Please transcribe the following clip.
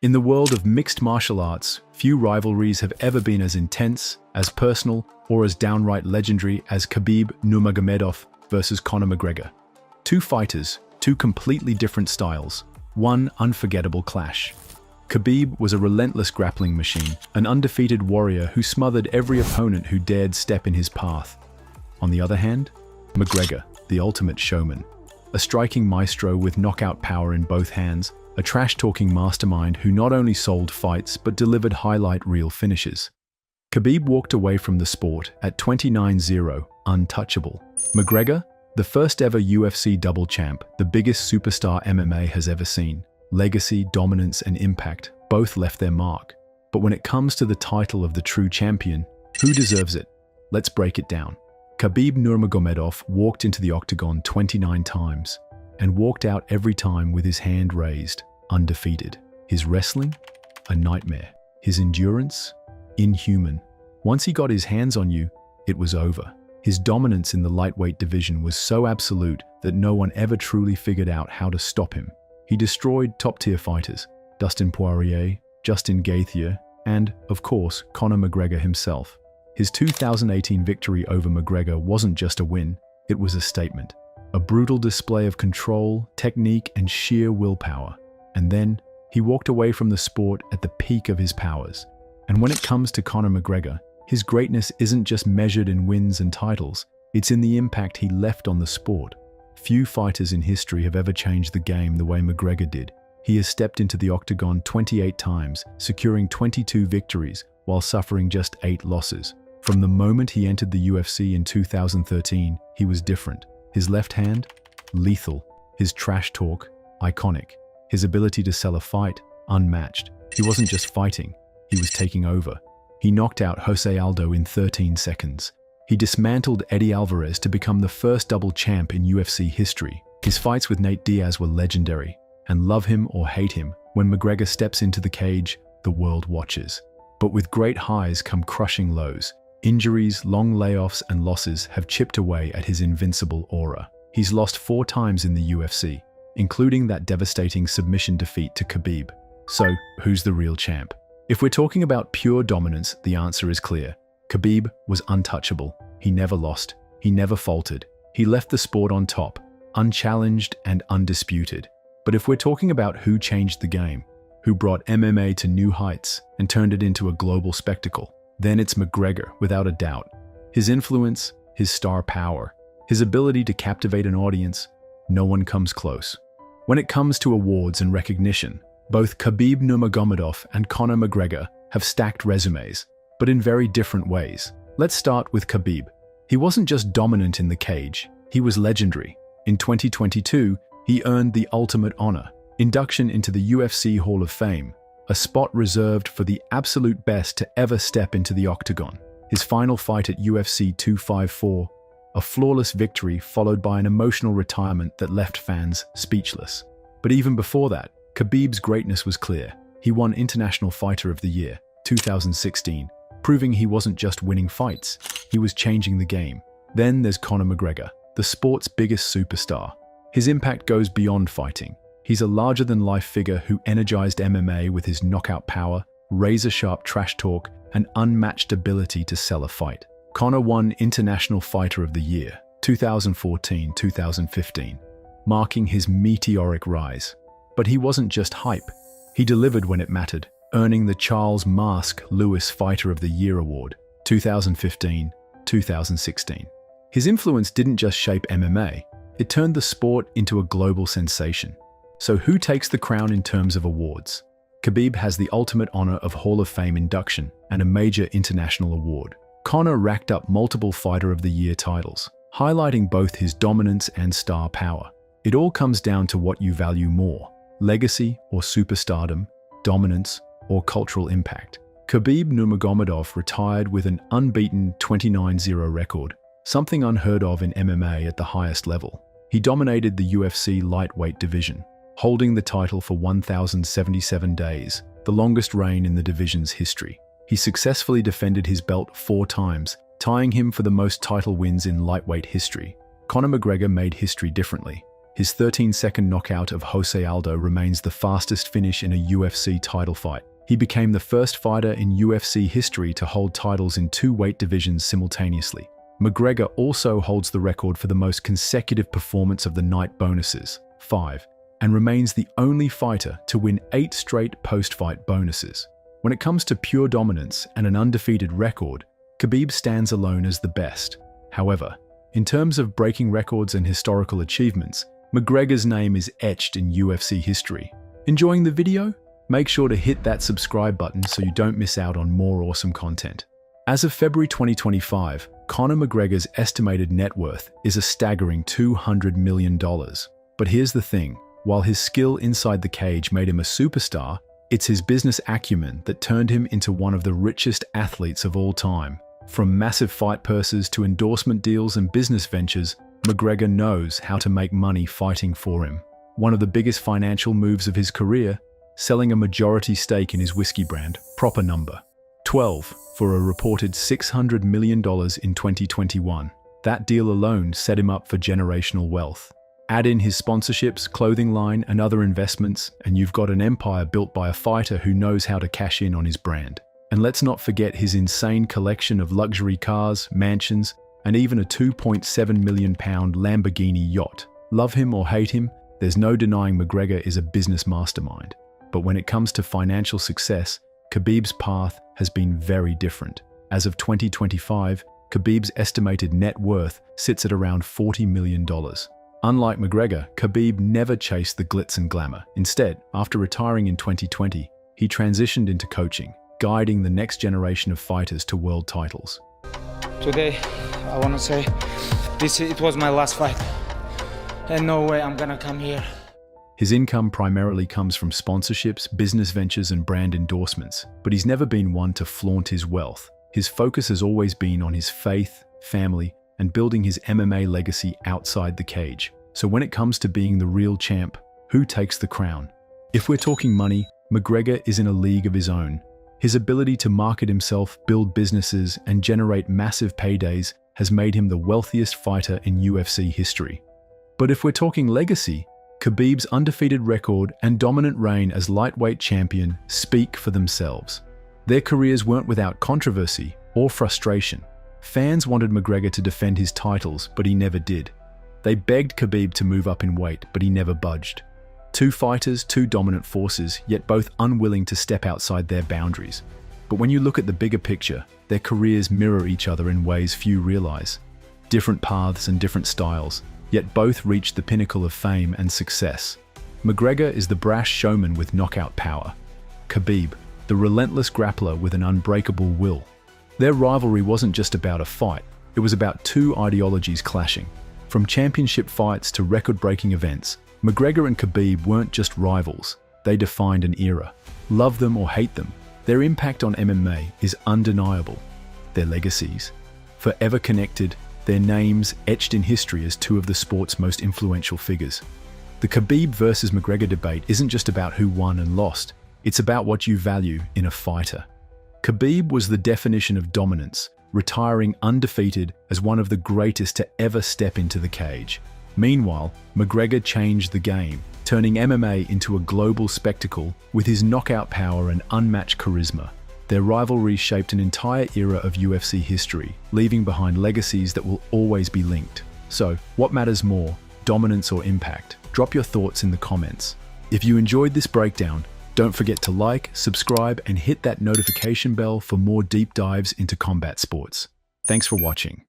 In the world of mixed martial arts, few rivalries have ever been as intense, as personal, or as downright legendary as Khabib Nurmagomedov versus Conor McGregor. Two fighters, two completely different styles, one unforgettable clash. Khabib was a relentless grappling machine, an undefeated warrior who smothered every opponent who dared step in his path. On the other hand, McGregor, the ultimate showman, a striking maestro with knockout power in both hands, a trash-talking mastermind who not only sold fights but delivered highlight reel finishes. Khabib walked away from the sport at 29-0, untouchable. McGregor, the first ever UFC double champ, the biggest superstar MMA has ever seen. Legacy, dominance, and impact both left their mark. But when it comes to the title of the true champion, who deserves it? Let's break it down. Khabib Nurmagomedov walked into the octagon 29 times and walked out every time with his hand raised, undefeated. His wrestling? A nightmare. His endurance? Inhuman. Once he got his hands on you, it was over. His dominance in the lightweight division was so absolute that no one ever truly figured out how to stop him. He destroyed top-tier fighters, Dustin Poirier, Justin Gaethje, and, of course, Conor McGregor himself. His 2018 victory over McGregor wasn't just a win, it was a statement. A brutal display of control, technique, and sheer willpower. And then, he walked away from the sport at the peak of his powers. And when it comes to Conor McGregor, his greatness isn't just measured in wins and titles, it's in the impact he left on the sport. Few fighters in history have ever changed the game the way McGregor did. He has stepped into the octagon 28 times, securing 22 victories while suffering just 8 losses. From the moment he entered the UFC in 2013, he was different. His left hand? Lethal. His trash talk? Iconic. His ability to sell a fight? Unmatched. He wasn't just fighting, he was taking over. He knocked out Jose Aldo in 13 seconds. He dismantled Eddie Alvarez to become the first double champ in UFC history. His fights with Nate Diaz were legendary, and love him or hate him, when McGregor steps into the cage, the world watches. But with great highs come crushing lows. Injuries, long layoffs, and losses have chipped away at his invincible aura. He's lost 4 times in the UFC, including that devastating submission defeat to Khabib. So, who's the real champ? If we're talking about pure dominance, the answer is clear. Khabib was untouchable. He never lost. He never faltered. He left the sport on top, unchallenged and undisputed. But if we're talking about who changed the game, who brought MMA to new heights and turned it into a global spectacle, then it's McGregor, without a doubt. His influence, his star power, his ability to captivate an audience, no one comes close. When it comes to awards and recognition, both Khabib Nurmagomedov and Conor McGregor have stacked resumes, but in very different ways. Let's start with Khabib. He wasn't just dominant in the cage, he was legendary. In 2022, he earned the ultimate honor, induction into the UFC Hall of Fame, a spot reserved for the absolute best to ever step into the octagon. His final fight at UFC 254, a flawless victory followed by an emotional retirement that left fans speechless. But even before that, Khabib's greatness was clear. He won International Fighter of the Year, 2016, proving he wasn't just winning fights, he was changing the game. Then there's Conor McGregor, the sport's biggest superstar. His impact goes beyond fighting. He's a larger-than-life figure who energized MMA with his knockout power, razor-sharp trash talk, and unmatched ability to sell a fight. Conor won International Fighter of the Year, 2014-2015, marking his meteoric rise. But he wasn't just hype. He delivered when it mattered, earning the Charles Mask Lewis Fighter of the Year award, 2015-2016. His influence didn't just shape MMA, it turned the sport into a global sensation. So who takes the crown in terms of awards? Khabib has the ultimate honor of Hall of Fame induction and a major international award. Conor racked up multiple Fighter of the Year titles, highlighting both his dominance and star power. It all comes down to what you value more, legacy or superstardom, dominance or cultural impact. Khabib Nurmagomedov retired with an unbeaten 29-0 record, something unheard of in MMA at the highest level. He dominated the UFC lightweight division, holding the title for 1,077 days, the longest reign in the division's history. He successfully defended his belt 4 times, tying him for the most title wins in lightweight history. Conor McGregor made history differently. His 13-second knockout of Jose Aldo remains the fastest finish in a UFC title fight. He became the first fighter in UFC history to hold titles in 2 weight divisions simultaneously. McGregor also holds the record for the most consecutive performance of the night bonuses, 5, and remains the only fighter to win 8 straight post-fight bonuses. When it comes to pure dominance and an undefeated record, Khabib stands alone as the best. However, in terms of breaking records and historical achievements, McGregor's name is etched in UFC history. Enjoying the video? Make sure to hit that subscribe button so you don't miss out on more awesome content. As of February 2025, Conor McGregor's estimated net worth is a staggering $200 million. But here's the thing, while his skill inside the cage made him a superstar, it's his business acumen that turned him into one of the richest athletes of all time. From massive fight purses to endorsement deals and business ventures, McGregor knows how to make money fighting for him. One of the biggest financial moves of his career, selling a majority stake in his whiskey brand, Proper Number 12, for a reported $600 million in 2021. That deal alone set him up for generational wealth. Add in his sponsorships, clothing line, and other investments, and you've got an empire built by a fighter who knows how to cash in on his brand. And let's not forget his insane collection of luxury cars, mansions, and even a £2.7 million Lamborghini yacht. Love him or hate him, there's no denying McGregor is a business mastermind. But when it comes to financial success, Khabib's path has been very different. As of 2025, Khabib's estimated net worth sits at around $40 million. Unlike McGregor, Khabib never chased the glitz and glamour. Instead, after retiring in 2020, he transitioned into coaching, guiding the next generation of fighters to world titles. Today, I want to say, it was my last fight, and no way I'm gonna come here. His income primarily comes from sponsorships, business ventures, and brand endorsements, but he's never been one to flaunt his wealth. His focus has always been on his faith, family, and building his MMA legacy outside the cage. So when it comes to being the real champ, who takes the crown? If we're talking money, McGregor is in a league of his own. His ability to market himself, build businesses, and generate massive paydays has made him the wealthiest fighter in UFC history. But if we're talking legacy, Khabib's undefeated record and dominant reign as lightweight champion speak for themselves. Their careers weren't without controversy or frustration. Fans wanted McGregor to defend his titles, but he never did. They begged Khabib to move up in weight, but he never budged. 2 fighters, 2 dominant forces, yet both unwilling to step outside their boundaries. But when you look at the bigger picture, their careers mirror each other in ways few realize. Different paths and different styles, yet both reached the pinnacle of fame and success. McGregor is the brash showman with knockout power. Khabib, the relentless grappler with an unbreakable will. Their rivalry wasn't just about a fight, it was about 2 ideologies clashing. From championship fights to record-breaking events, McGregor and Khabib weren't just rivals, they defined an era. Love them or hate them, their impact on MMA is undeniable. Their legacies, forever connected, their names etched in history as 2 of the sport's most influential figures. The Khabib versus McGregor debate isn't just about who won and lost, it's about what you value in a fighter. Khabib was the definition of dominance, retiring undefeated as one of the greatest to ever step into the cage. Meanwhile, McGregor changed the game, turning MMA into a global spectacle with his knockout power and unmatched charisma. Their rivalry shaped an entire era of UFC history, leaving behind legacies that will always be linked. So, what matters more, dominance or impact? Drop your thoughts in the comments. If you enjoyed this breakdown, don't forget to like, subscribe, and hit that notification bell for more deep dives into combat sports. Thanks for watching.